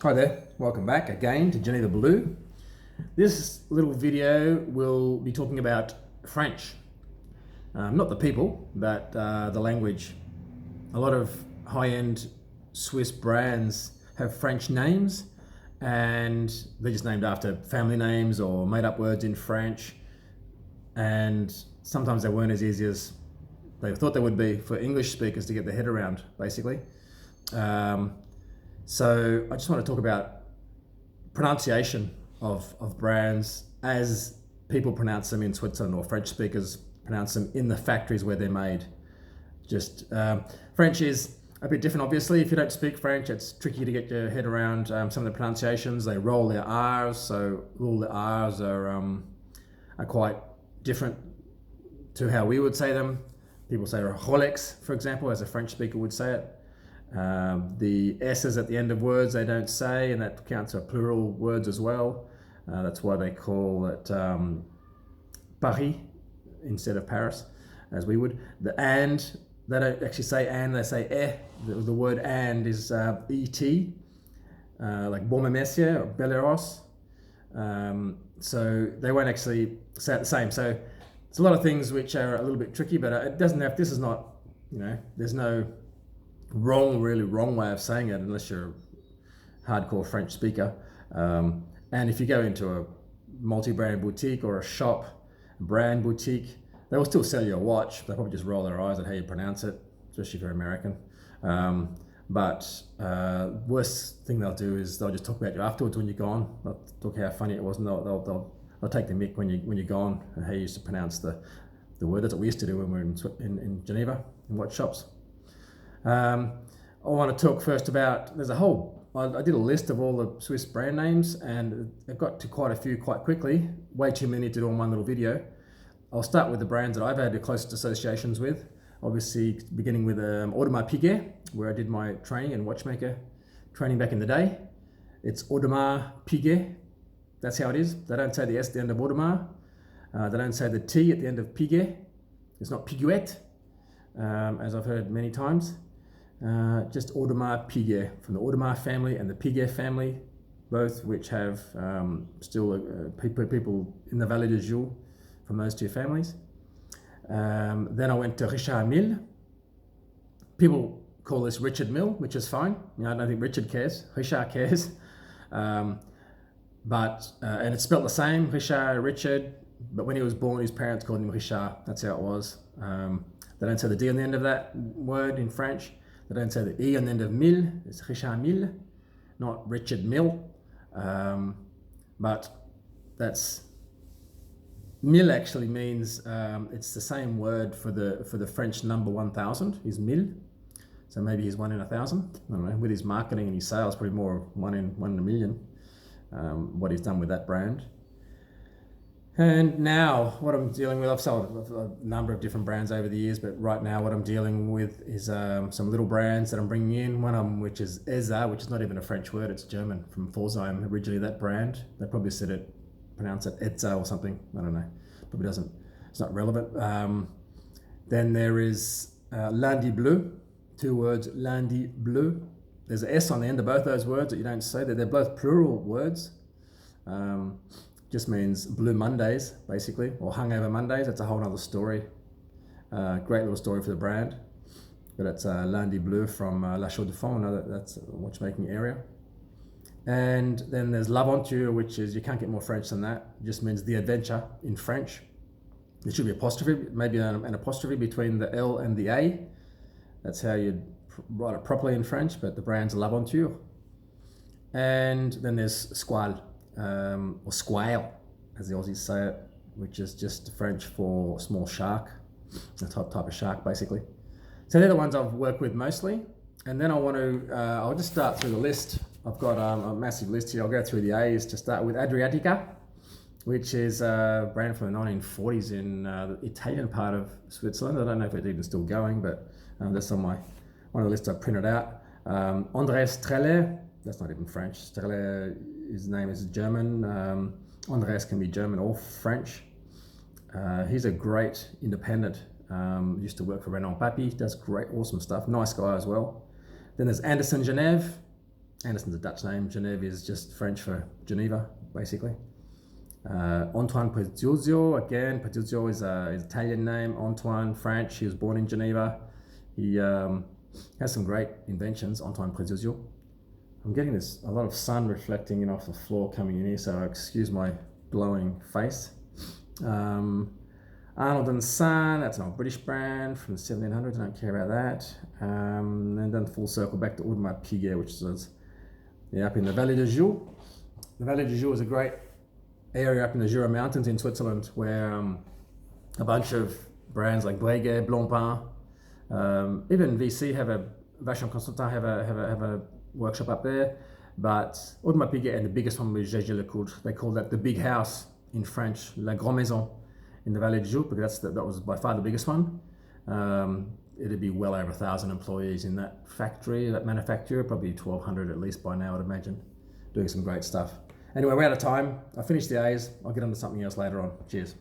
Hi there, welcome back again to Geneva Blue. This little video will be talking about French. Not the people, but the language. A lot of high-end Swiss brands have French names and they're just named after family names or made up words in French. And sometimes they weren't as easy as they thought they would be for English speakers to get their head around, basically. So I just want to talk about pronunciation of brands as people pronounce them in Switzerland, or French speakers pronounce them in the factories where they're made. French is a bit different, obviously. If you don't speak French, it's tricky to get your head around some of the pronunciations. They roll their R's, so all the R's are quite different to how we would say them. People say Rolex, for example, as a French speaker would say it. The S's at the end of words they don't say, and that counts for plural words as well. That's why they call it Paris instead of Paris, as we would. The and, they don't actually say and, they say eh. The word and is et, like Bon Messier or Belleros. So they won't actually say it the same. So it's a lot of things which are a little bit tricky, but it doesn't have, this is not, there's no really wrong way of saying it unless you're a hardcore French speaker. And if you go into a multi-brand boutique or a shop, a brand boutique, they will still sell you a watch. They'll probably just roll their eyes at how you pronounce it, especially if you're American. But worst thing they'll do is they'll just talk about you afterwards when you're gone. They'll talk how funny it was, and they'll take the mick when you're gone and how you used to pronounce the word. That's what we used to do when we were in Geneva, in watch shops. I want to talk first about, I did a list of all the Swiss brand names, and I got to quite a few quite quickly, way too many to do in one little video. I'll start with the brands that I've had the closest associations with, obviously beginning with Audemars Piguet, where I did my training and watchmaker training back in the day. It's Audemars Piguet, that's how it is. They don't say the S at the end of Audemars, they don't say the T at the end of Piguet, it's not Piguet, as I've heard many times. Just Audemars Piguet, from the Audemars family and the Piguet family, both which have still people in the Vallée de Joux from those two families. Then I went to Richard Mille. People call this Richard Mille, which is fine. I don't think Richard cares. Richard cares. And it's spelled the same, Richard, but when he was born, his parents called him Richard. That's how it was. They don't say the D on the end of that word in French. They don't say the E on the end of Mille. It's Richard Mille, not Richard Mille. But that's, Mille actually means, it's the same word for the French number 1000 is Mille. So maybe he's 1 in 1,000. I don't know, with his marketing and his sales, probably more 1 in a million, what he's done with that brand. And now what I'm dealing with, I've sold a number of different brands over the years, but right now what I'm dealing with is some little brands that I'm bringing in. One of them, which is Eza, which is not even a French word, it's German, from Pforzheim, originally that brand. They probably pronounce it Etza or something, I don't know, probably doesn't, it's not relevant. Then there is Landy Blue, 2 words, Landy Blue. There's an S on the end of both those words that you don't say, they're both plural words. Just means Blue Mondays, basically, or Hungover Mondays. That's a whole other story. Great little story for the brand. But it's Landy Bleu from La Chaux-de-Fonds, that's a watchmaking area. And then there's L'Aventure, which is, you can't get more French than that. It just means the adventure in French. There should be apostrophe, maybe an apostrophe between the L and the A. That's how you'd write it properly in French, but the brand's L'Aventure. And then there's Squale. Or squale, as the Aussies say it, which is just French for small shark, a type of shark, basically. So they're the ones I've worked with mostly. And then I'll just start through the list. I've got a massive list here. I'll go through the A's to start with. Adriatica, which is a brand from the 1940s in the Italian part of Switzerland. I don't know if it's even still going, but that's on one of the lists I printed out. André Streller, that's not even French. Streller, his name is German. Andres can be German or French. He's a great independent. Used to work for Renan Papy. Does great, awesome stuff. Nice guy as well. Then there's Anderson Genève. Anderson's a Dutch name. Genève is just French for Geneva, basically. Antoine Peduzio, again, Peduzio is an Italian name. Antoine, French. He was born in Geneva. He has some great inventions, Antoine Peduzio. I'm getting a lot of sun reflecting in off the floor coming in here, so excuse my glowing face. Arnold and Son, that's an old British brand from the 1700s, I don't care about that. And then full circle back to Audemars Piguet, which is up in the Vallée de Joux. The Vallée de Joux is a great area up in the Jura Mountains in Switzerland where a bunch of brands like Breguet, Blancpain, even VC Vacheron Constantin have a workshop up there, but Audemars Piguet and the biggest one was Jaeger LeCoultre. They call that the big house in French, La Grande Maison in the Vallée de Joux, because that was by far the biggest one. It'd be well over 1,000 employees in that factory, that manufacturer, probably 1,200 at least by now, I'd imagine, doing some great stuff. Anyway, we're out of time. I finished the A's. I'll get on to something else later on. Cheers.